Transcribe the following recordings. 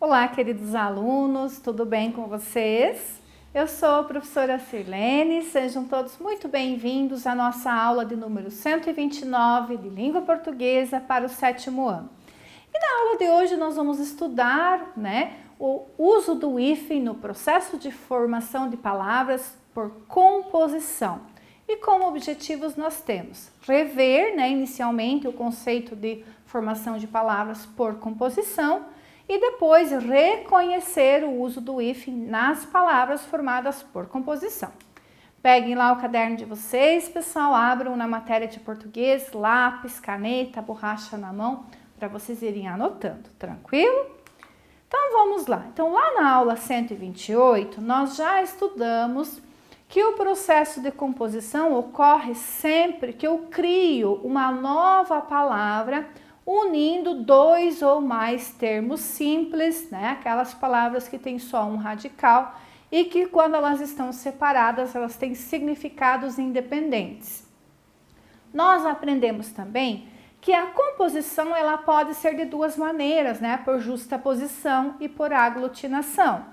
Olá, queridos alunos, tudo bem com vocês? Eu sou a professora Sirlene, sejam todos muito bem-vindos à nossa aula de número 129 de língua portuguesa para o 7º ano. E na aula de hoje nós vamos estudar, o uso do hífen no processo de formação de palavras por composição. E como objetivos nós temos rever, inicialmente o conceito de formação de palavras por composição e depois reconhecer o uso do hífen nas palavras formadas por composição. Peguem lá o caderno de vocês, pessoal, abram na matéria de português, lápis, caneta, borracha na mão, para vocês irem anotando, tranquilo? Então vamos lá. Então lá na aula 128, nós já estudamos que o processo de composição ocorre sempre que eu crio uma nova palavra unindo dois ou mais termos simples, aquelas palavras que têm só um radical e que quando elas estão separadas, elas têm significados independentes. Nós aprendemos também que a composição ela pode ser de duas maneiras, por justaposição e por aglutinação.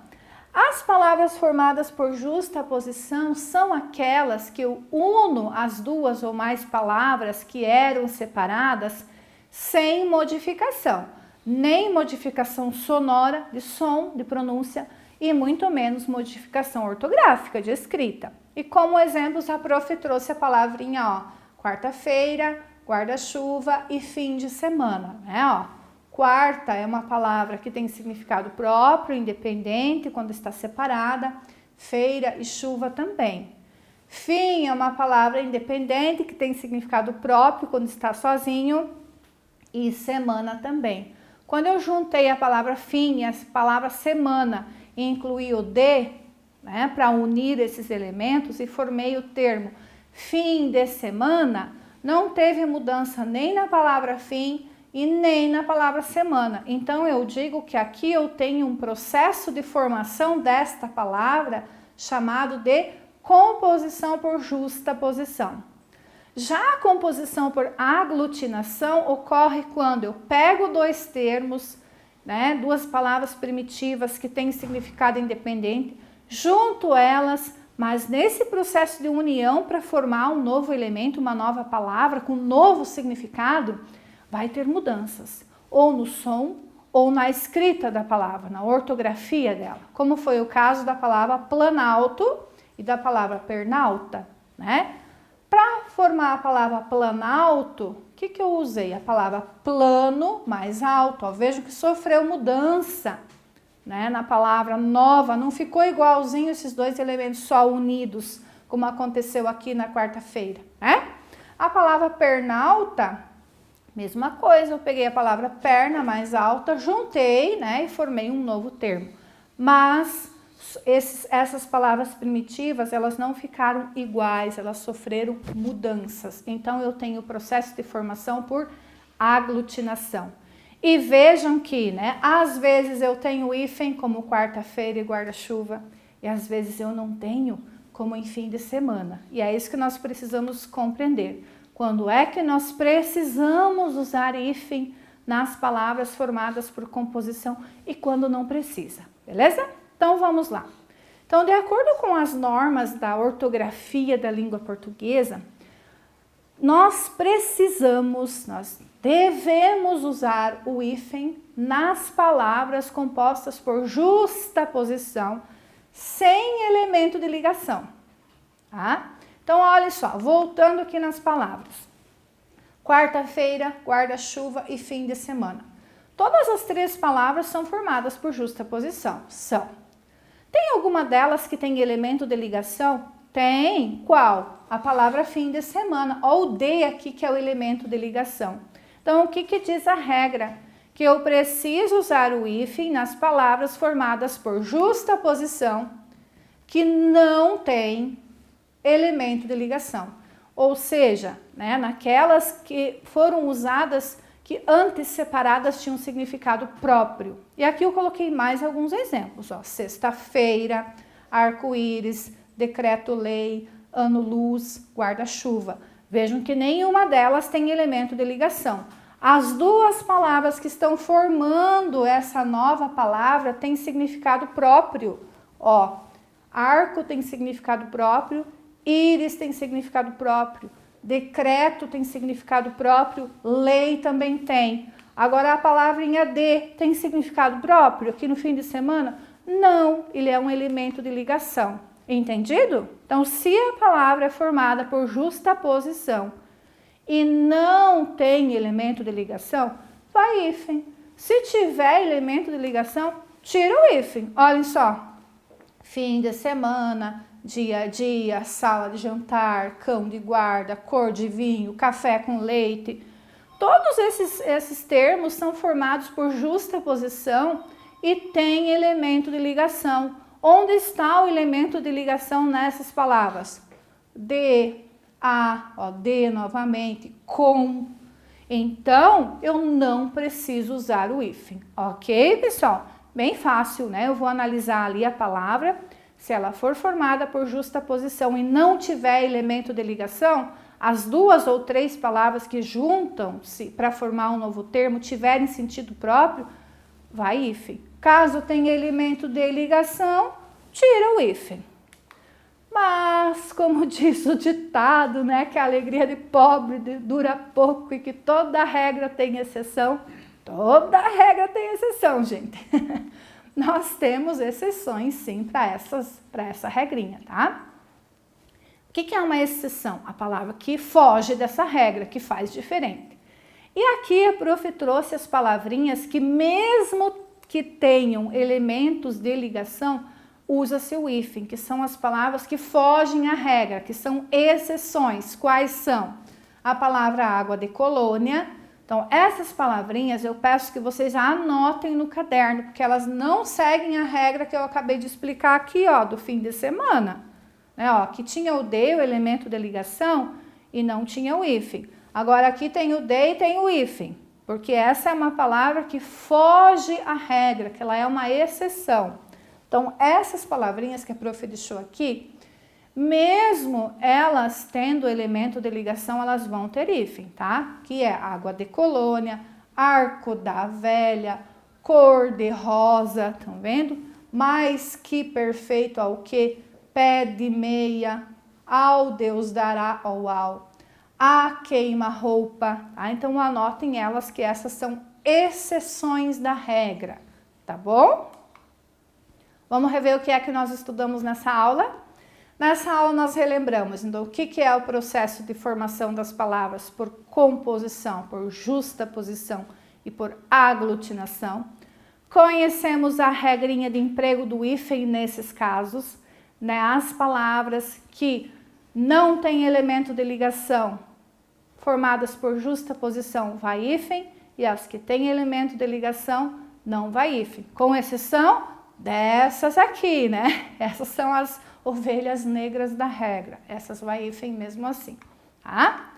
As palavras formadas por justaposição são aquelas que eu uno as duas ou mais palavras que eram separadas sem modificação, nem modificação sonora, de som, de pronúncia e muito menos modificação ortográfica, de escrita. E como exemplos, a prof trouxe a palavrinha, quarta-feira, guarda-chuva e fim de semana, Quarta é uma palavra que tem significado próprio, independente, quando está separada. Feira e chuva também. Fim é uma palavra independente, que tem significado próprio, quando está sozinho. E semana também. Quando eu juntei a palavra fim e a palavra semana e incluí o de, para unir esses elementos e formei o termo fim de semana, não teve mudança nem na palavra fim e nem na palavra semana. Então eu digo que aqui eu tenho um processo de formação desta palavra chamado de composição por justaposição. Já a composição por aglutinação ocorre quando eu pego dois termos, duas palavras primitivas que têm significado independente, junto elas, mas nesse processo de união para formar um novo elemento, uma nova palavra com um novo significado, vai ter mudanças, ou no som ou na escrita da palavra, na ortografia dela, como foi o caso da palavra planalto e da palavra pernalta, Para formar a palavra planalto, o que eu usei? A palavra plano mais alto. Vejo que sofreu mudança, na palavra nova. Não ficou igualzinho esses dois elementos só unidos, como aconteceu aqui na quarta-feira. A palavra pernalta, mesma coisa. Eu peguei a palavra perna mais alta, juntei, e formei um novo termo. Mas essas palavras primitivas, elas não ficaram iguais, elas sofreram mudanças. Então, eu tenho o processo de formação por aglutinação. E vejam que, às vezes eu tenho hífen como quarta-feira e guarda-chuva, e às vezes eu não tenho como em fim de semana. E é isso que nós precisamos compreender. Quando é que nós precisamos usar hífen nas palavras formadas por composição e quando não precisa, beleza? Então, vamos lá. Então, de acordo com as normas da ortografia da língua portuguesa, nós devemos usar o hífen nas palavras compostas por justaposição, sem elemento de ligação. Então, olha só, voltando aqui nas palavras. Quarta-feira, guarda-chuva e fim de semana. Todas as três palavras são formadas por justaposição. Tem alguma delas que tem elemento de ligação? Tem. Qual? A palavra fim de semana. Olha o de aqui que é o elemento de ligação. Então, o que diz a regra? Que eu preciso usar o hífen nas palavras formadas por justaposição que não tem elemento de ligação. Ou seja, naquelas que foram usadas que antes separadas tinham um significado próprio. E aqui eu coloquei mais alguns exemplos. Sexta-feira, arco-íris, decreto-lei, ano-luz, guarda-chuva. Vejam que nenhuma delas tem elemento de ligação. As duas palavras que estão formando essa nova palavra têm significado próprio. Ó, arco tem significado próprio, íris tem significado próprio, decreto tem significado próprio, lei também tem. Agora a palavrinha de tem significado próprio aqui no fim de semana? Não, ele é um elemento de ligação. Entendido? Então, se a palavra é formada por justaposição e não tem elemento de ligação, vai hífen. Se tiver elemento de ligação, tira o hífen. Olhem só. Fim de semana, dia a dia, sala de jantar, cão de guarda, cor de vinho, café com leite. Todos esses termos são formados por justaposição e tem elemento de ligação. Onde está o elemento de ligação nessas palavras? De, a, ó, de novamente, com. Então, eu não preciso usar o hífen, ok, pessoal? Bem fácil, né? Eu vou analisar ali a palavra. Se ela for formada por justaposição e não tiver elemento de ligação, as duas ou três palavras que juntam-se para formar um novo termo tiverem sentido próprio, vai hífen. Caso tenha elemento de ligação, tira o hífen. Mas, como diz o ditado, né, que a alegria de pobre dura pouco e que toda regra tem exceção. Toda regra tem exceção, gente. Nós temos exceções, sim, para essa regrinha, tá? O que é uma exceção? A palavra que foge dessa regra, que faz diferente. E aqui a prof trouxe as palavrinhas que, mesmo que tenham elementos de ligação, usa-se o hífen, que são as palavras que fogem à regra, que são exceções. Quais são? A palavra água de colônia. Então, essas palavrinhas eu peço que vocês anotem no caderno, porque elas não seguem a regra que eu acabei de explicar aqui, ó, do fim de semana. Ó, que tinha o de, o elemento de ligação, e não tinha o hífen. Agora, aqui tem o de e tem o hífen, porque essa é uma palavra que foge à regra, que ela é uma exceção. Então, essas palavrinhas que a prof deixou aqui, mesmo elas tendo elemento de ligação, elas vão ter hífen, tá? Que é água de colônia, arco da velha, cor de rosa, estão vendo? Mais que perfeito ao que, pé de meia, ao Deus dará ao, a queima-roupa, tá? Então anotem elas que essas são exceções da regra, tá bom? Vamos rever o que é que nós estudamos nessa aula? Nessa aula nós relembramos, então, o que é o processo de formação das palavras por composição, por justaposição e por aglutinação. Conhecemos a regrinha de emprego do hífen nesses casos, né? As palavras que não têm elemento de ligação formadas por justaposição vai hífen e as que têm elemento de ligação não vai hífen, com exceção dessas aqui, né? Essas são as ovelhas negras da regra. Essas vai hífen mesmo assim, tá?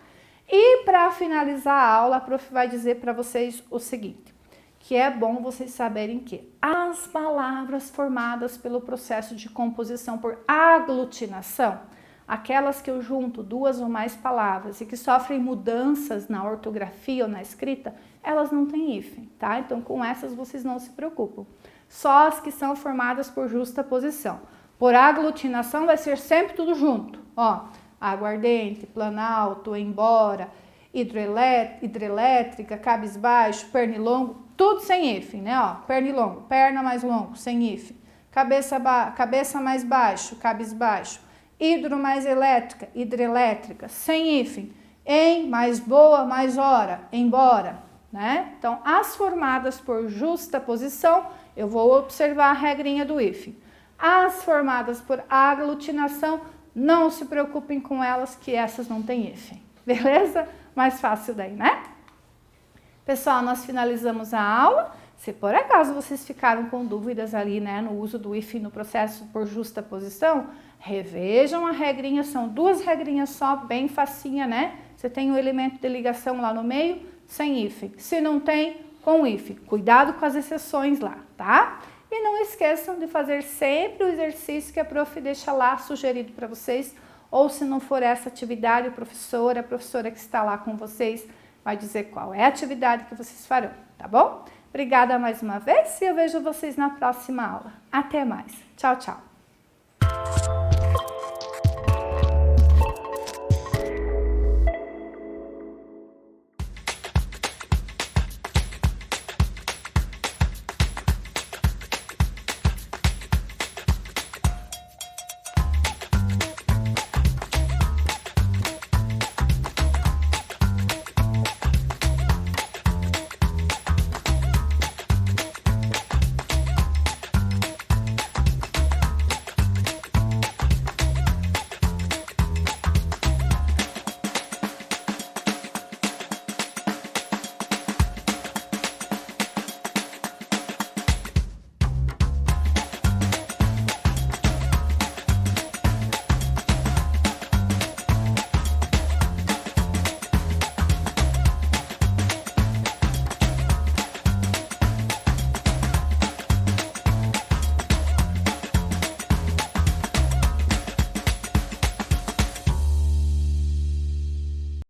E para finalizar a aula, a prof vai dizer para vocês o seguinte, que é bom vocês saberem que as palavras formadas pelo processo de composição por aglutinação, aquelas que eu junto duas ou mais palavras e que sofrem mudanças na ortografia ou na escrita, elas não têm hífen, tá? Então, com essas vocês não se preocupam. Só as que são formadas por justaposição. Por aglutinação vai ser sempre tudo junto. Ó, aguardente, planalto, embora, hidrelétrica, cabisbaixo, pernilongo, tudo sem hífen, né? Ó, pernilongo, perna mais longo, sem hífen. Cabeça mais baixo, cabisbaixo. Hidro mais elétrica, hidrelétrica, sem hífen. Em, mais boa, mais hora, embora, né? Então, as formadas por justaposição, eu vou observar a regrinha do hífen. As formadas por aglutinação, não se preocupem com elas, que essas não têm hífen. Beleza? Mais fácil daí, né? Pessoal, nós finalizamos a aula. Se por acaso vocês ficaram com dúvidas ali, né, no uso do hífen no processo por justaposição, revejam a regrinha, são duas regrinhas só, bem facinha, né? Você tem o elemento de ligação lá no meio, sem hífen. Se não tem, com hífen. Cuidado com as exceções lá, tá? E não esqueçam de fazer sempre o exercício que a prof deixa lá sugerido para vocês, ou se não for essa atividade, a professora que está lá com vocês, vai dizer qual é a atividade que vocês farão, tá bom? Obrigada mais uma vez e eu vejo vocês na próxima aula. Até mais. Tchau, tchau.